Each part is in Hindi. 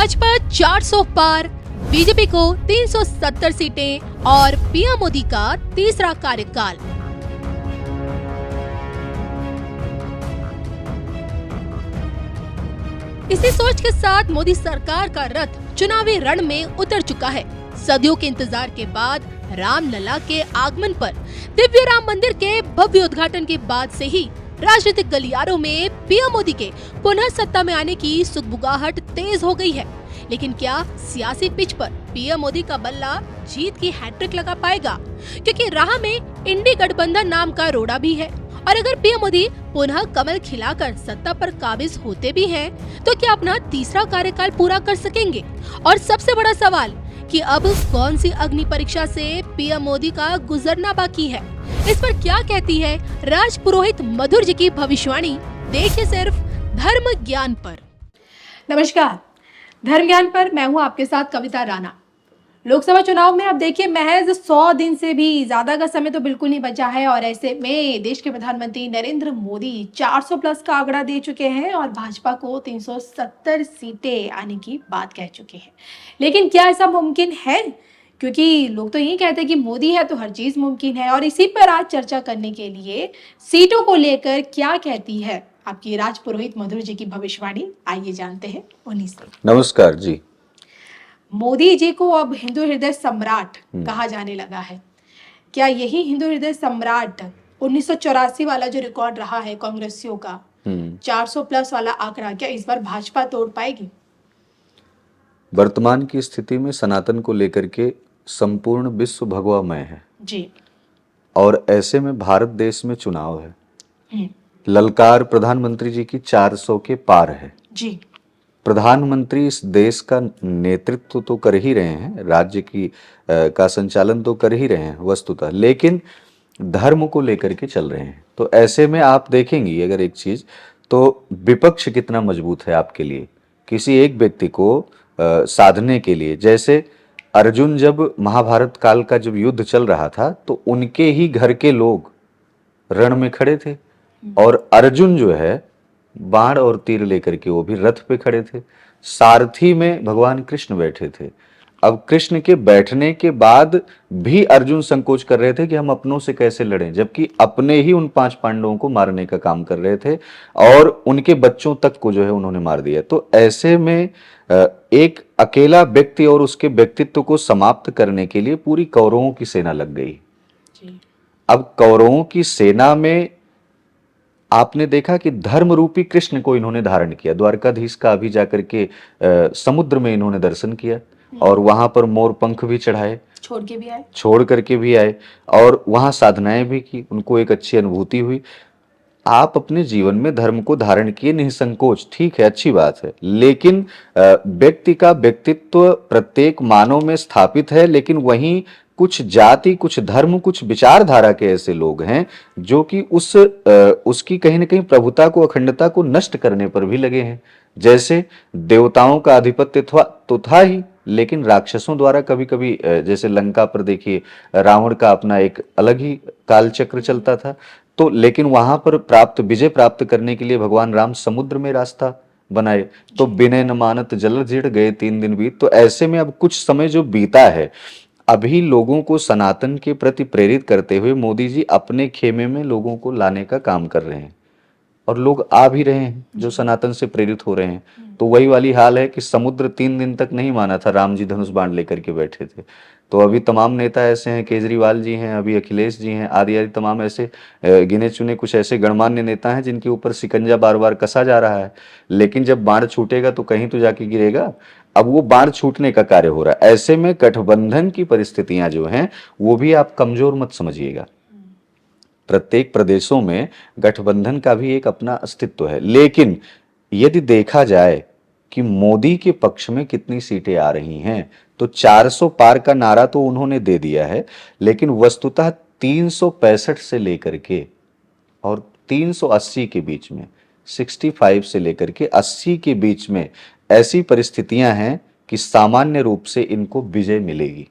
भाजपा 400 पार, बीजेपी को 370 सीटें और पीएम मोदी का तीसरा कार्यकाल। इसी सोच के साथ मोदी सरकार का रथ चुनावी रण में उतर चुका है। सदियों के इंतजार के बाद रामलला के आगमन पर दिव्य राम मंदिर के भव्य उद्घाटन के बाद से ही राजनीतिक गलियारों में पीएम मोदी के पुनः सत्ता में आने की सुगबुगाहट तेज हो गई है। लेकिन क्या सियासी पिच पर पीएम मोदी का बल्ला जीत की हैट्रिक लगा पाएगा? क्योंकि राह में इंडी गठबंधन नाम का रोड़ा भी है, और अगर पीएम मोदी पुनः कमल खिलाकर सत्ता पर काबिज होते भी हैं, तो क्या अपना तीसरा कार्यकाल पूरा कर सकेंगे? और सबसे बड़ा सवाल कि अब कौन सी अग्नि परीक्षा से पीएम मोदी का गुजरना बाकी है? इस पर क्या कहती है राज पुरोहित मधुर जी की भविष्यवाणी? देखिए सिर्फ धर्म ज्ञान पर। नमस्कार, धर्म ज्ञान पर मैं हूँ आपके साथ कविता राणा। लोकसभा चुनाव में अब देखिए महज 100 दिन से भी ज्यादा का समय तो बिल्कुल नहीं बचा है, और ऐसे में देश के प्रधानमंत्री नरेंद्र मोदी 400 प्लस का आंकड़ा दे चुके हैं और भाजपा को 370 सीटें आने की बात कह चुके हैं। लेकिन क्या ऐसा मुमकिन है? क्योंकि लोग तो यही कहते हैं कि मोदी है तो हर चीज मुमकिन है, और इसी पर आज चर्चा करने के लिए सीटों को लेकर क्या कहती है आपकी राज पुरोहित मधुर जी की भविष्यवाणी, आइए जानते हैं उन्हीं से। नमस्कार जी। मोदी जी को अब हिंदू हृदय सम्राट कहा जाने लगा है। क्या यही हिंदू हृदय सम्राट 1984 वाला जो रिकॉर्ड रहा है कांग्रेसियों का 400 प्लस वाला आंकड़ा, क्या इस बार भाजपा तोड़ पाएगी? वर्तमान की स्थिति में सनातन को लेकर के संपूर्ण विश्व भगवामय है जी, और ऐसे में भारत देश में चुनाव है। ललकार प्रधानमंत्री जी की 400 के पार है जी। प्रधानमंत्री इस देश का नेतृत्व तो कर ही रहे हैं, राज्य की का संचालन तो कर ही रहे हैं वस्तुतः, लेकिन धर्म को लेकर के चल रहे हैं। तो ऐसे में आप देखेंगी अगर एक चीज, तो विपक्ष कितना मजबूत है आपके लिए किसी एक व्यक्ति को साधने के लिए। जैसे अर्जुन जब महाभारत काल का जब युद्ध चल रहा था तो उनके ही घर के लोग रण में खड़े थे, और अर्जुन जो है बाण और तीर लेकर के वो भी रथ पे खड़े थे। सारथी में भगवान कृष्ण बैठे थे। अब कृष्ण के बैठने के बाद भी अर्जुन संकोच कर रहे थे कि हम अपनों से कैसे लड़ें, जबकि अपने ही उन 5 पांडवों को मारने का काम कर रहे थे और उनके बच्चों तक को जो है उन्होंने मार दिया। तो ऐसे में एक अकेला व्यक्ति और उसके व्यक्तित्व को समाप्त करने के लिए पूरी कौरवों की सेना लग गई। अब कौरवों की सेना में आपने देखा कि धर्म रूपी कृष्ण को इन्होंने धारण किया। द्वारकाधीश का अभी जाकर के समुद्र में इन्होंने दर्शन किया और वहां पर मोर पंख भी चढ़ाए, छोड़ करके भी आए और वहां साधनाएं भी की, उनको एक अच्छी अनुभूति हुई। आप अपने जीवन में धर्म को धारण किए निसंकोच, ठीक है, अच्छी बात है, लेकिन व्यक्ति का व्यक्तित्व प्रत्येक मानव में स्थापित है। लेकिन वहीं कुछ जाति, कुछ धर्म, कुछ विचारधारा के ऐसे लोग हैं जो कि उसकी कहीं ना कहीं प्रभुता को, अखंडता को नष्ट करने पर भी लगे हैं। जैसे देवताओं का आधिपत्य तो था ही, लेकिन राक्षसों द्वारा कभी कभी, जैसे लंका पर देखिए रावण का अपना एक अलग ही कालचक्र चलता था। तो लेकिन वहां पर विजय प्राप्त करने के लिए भगवान राम समुद्र में रास्ता बनाए, तो विनय न मानत जल जीर्ण गए 3 दिन बीत। तो ऐसे में अब कुछ समय जो बीता है, अभी लोगों को सनातन के प्रति प्रेरित करते हुए मोदी जी अपने खेमे में लोगों को लाने का काम कर रहे हैं, और लोग आ भी रहे हैं जो सनातन से प्रेरित हो रहे हैं। तो वही वाली हाल है कि समुद्र 3 दिन तक नहीं माना था, राम जी धनुष बाण लेकर के बैठे थे। तो अभी तमाम नेता ऐसे हैं, केजरीवाल जी हैं, अभी अखिलेश जी हैं, आदि आदि तमाम ऐसे गिने चुने कुछ ऐसे गणमान्य नेता हैं जिनके ऊपर शिकंजा बार बार कसा जा रहा है। लेकिन जब बाण छूटेगा तो कहीं तो जाके गिरेगा। अब वो बाण छूटने का कार्य हो रहा है। ऐसे में गठबंधन की परिस्थितियां जो हैं वो भी आप कमजोर मत समझिएगा। प्रत्येक प्रदेशों में गठबंधन का भी एक अपना अस्तित्व है, लेकिन यदि देखा जाए कि मोदी के पक्ष में कितनी सीटें आ रही हैं, तो 400 पार का नारा तो उन्होंने दे दिया है, लेकिन वस्तुतः 365 से लेकर के और 380 के बीच में, 65 से लेकर के 80 के बीच में ऐसी परिस्थितियां हैं कि सामान्य रूप से इनको विजय मिलेगी।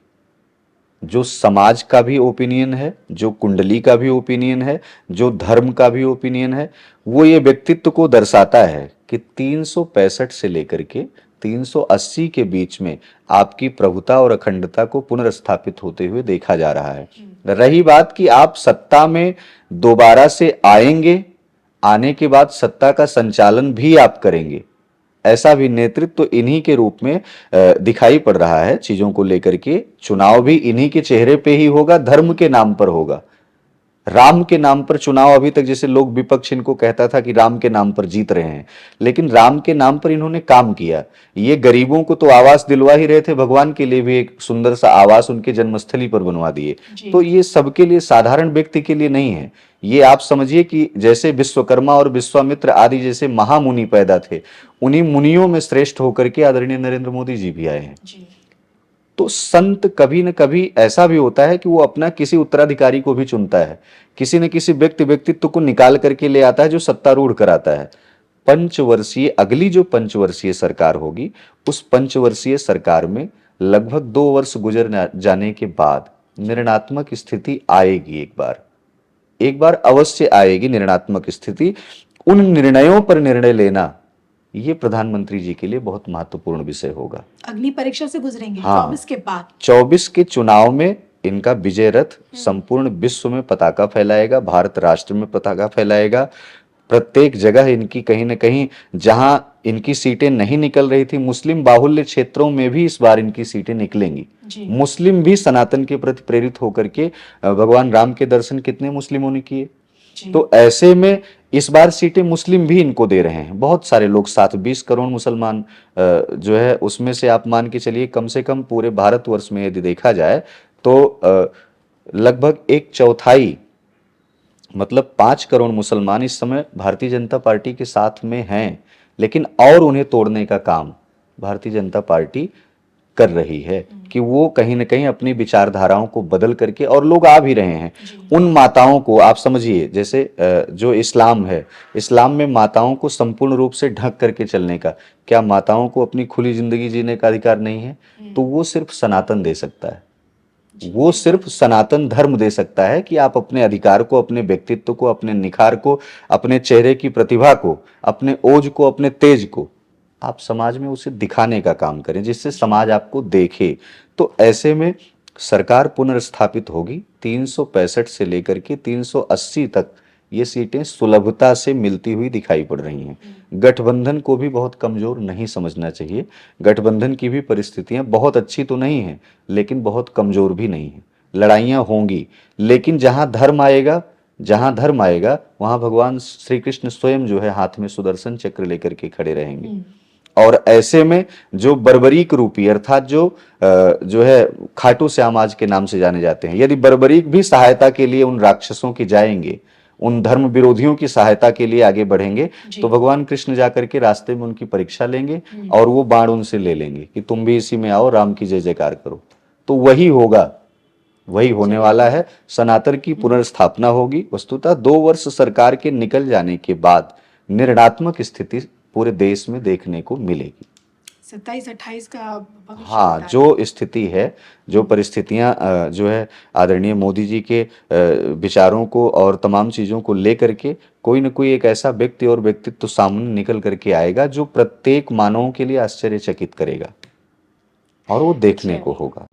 जो समाज का भी ओपिनियन है, जो कुंडली का भी ओपिनियन है, जो धर्म का भी ओपिनियन है, वो ये व्यक्तित्व को दर्शाता है कि 365 से लेकर के 380 के बीच में आपकी प्रभुता और अखंडता को पुनर्स्थापित होते हुए देखा जा रहा है। रही बात कि आप सत्ता में दोबारा से आएंगे, आने के बाद सत्ता का संचालन भी आप करेंगे, ऐसा भी नेतृत्व तो इन्हीं के रूप में दिखाई पड़ रहा है। चीजों को लेकर के चुनाव भी इन्हीं के चेहरे पे ही होगा, धर्म के नाम पर होगा, राम के नाम पर चुनाव। अभी तक जैसे लोग विपक्ष इनको कहता था कि राम के नाम पर जीत रहे हैं, लेकिन राम के नाम पर इन्होंने काम किया। ये गरीबों को तो आवास दिलवा ही रहे थे, भगवान के लिए भी एक सुंदर सा आवास उनके जन्मस्थली पर बनवा दिए। तो ये सबके लिए, साधारण व्यक्ति के लिए नहीं है। ये आप समझिए कि जैसे विश्वकर्मा और विश्वामित्र आदि जैसे महामुनि पैदा थे, उन्हीं मुनियों में श्रेष्ठ होकर के आदरणीय नरेंद्र मोदी जी भी आए हैं। तो संत कभी न कभी ऐसा भी होता है कि वो अपना किसी उत्तराधिकारी को भी चुनता है, किसी न किसी व्यक्तित्व को निकाल करके ले आता है जो सत्तारूढ़ कराता है। पंचवर्षीय, अगली जो पंचवर्षीय सरकार होगी, उस पंचवर्षीय सरकार में लगभग 2 वर्ष गुजर जाने के बाद निर्णयात्मक स्थिति आएगी। एक बार अवश्य आएगी निर्णयात्मक स्थिति। उन निर्णयों पर निर्णय लेना, ये प्रधानमंत्री जी के लिए बहुत महत्वपूर्ण विषय होगा। अग्नि परीक्षा से गुजरेंगे। हाँ, 24 के बाद 24 के चुनाव में इनका विजय रथ संपूर्ण विश्व में पताका फहलाएगा, भारत राष्ट्र में पताका फहलाएगा। प्रत्येक जगह इनकी कहीं न कहीं, जहां इनकी सीटें नहीं निकल रही थी, मुस्लिम बाहुल्य क्षेत्रों में भी इस बार इनकी सीटें निकलेंगी। मुस्लिम भी सनातन के प्रति प्रेरित होकर के, भगवान राम के दर्शन कितने मुस्लिमों ने किए, तो ऐसे में इस बार सीटें मुस्लिम भी इनको दे रहे हैं। बहुत सारे लोग, 7-20 करोड़ मुसलमान जो है, उसमें से आप मान के चलिए कम से कम पूरे भारतवर्ष में यदि देखा जाए तो लगभग 1/4, मतलब 5 करोड़ मुसलमान इस समय भारतीय जनता पार्टी के साथ में हैं, लेकिन और उन्हें तोड़ने का काम भारतीय जनता पार्टी कर रही है कि वो कहीं ना कहीं अपनी विचारधाराओं को बदल करके, और लोग आ भी रहे हैं, उन माताओं को आप समझिए, जैसे जो इस्लाम है, इस्लाम में माताओं को संपूर्ण रूप से ढक करके चलने का, क्या माताओं को अपनी खुली जिंदगी जीने का अधिकार नहीं है? तो वो सिर्फ सनातन दे सकता है, वो सिर्फ सनातन धर्म दे सकता है कि आप अपने अधिकार को, अपने व्यक्तित्व को, अपने निखार को, अपने चेहरे की प्रतिभा को, अपने ओज को, अपने तेज को आप समाज में उसे दिखाने का काम करें, जिससे समाज आपको देखे। तो ऐसे में सरकार पुनर्स्थापित होगी। 365 से लेकर के 380 तक ये सीटें सुलभता से मिलती हुई दिखाई पड़ रही हैं। गठबंधन को भी बहुत कमजोर नहीं समझना चाहिए। गठबंधन की भी परिस्थितियां बहुत अच्छी तो नहीं है, लेकिन बहुत कमजोर भी नहीं है। लड़ाइयां होंगी, लेकिन जहां धर्म आएगा वहां भगवान श्री कृष्ण स्वयं जो है हाथ में सुदर्शन चक्र लेकर के खड़े रहेंगे। और ऐसे में जो बर्बरीक रूपी, अर्थात जो है खाटू श्याम आज के नाम से जाने जाते हैं, यदि बर्बरीक भी सहायता के लिए उन राक्षसों की जाएंगे, उन धर्म विरोधियों की सहायता के लिए आगे बढ़ेंगे, तो भगवान कृष्ण जाकर के रास्ते में उनकी परीक्षा लेंगे और वो बाण उनसे ले लेंगे कि तुम भी इसी में आओ, राम की जय जयकार करो। तो वही होगा, वही होने वाला है। सनातन की पुनर्स्थापना होगी। वस्तुतः 2 वर्ष सरकार के निकल जाने के बाद निर्णयात्मक स्थिति पूरे देश में देखने को मिलेगी। 27-28 का भविष्य हाँ, जो स्थिति है, जो परिस्थितियां जो है आदरणीय मोदी जी के विचारों को और तमाम चीजों को लेकर के कोई न कोई एक ऐसा व्यक्ति और व्यक्तित्व सामने निकल करके आएगा जो प्रत्येक मानवों के लिए आश्चर्यचकित करेगा, और वो देखने को होगा।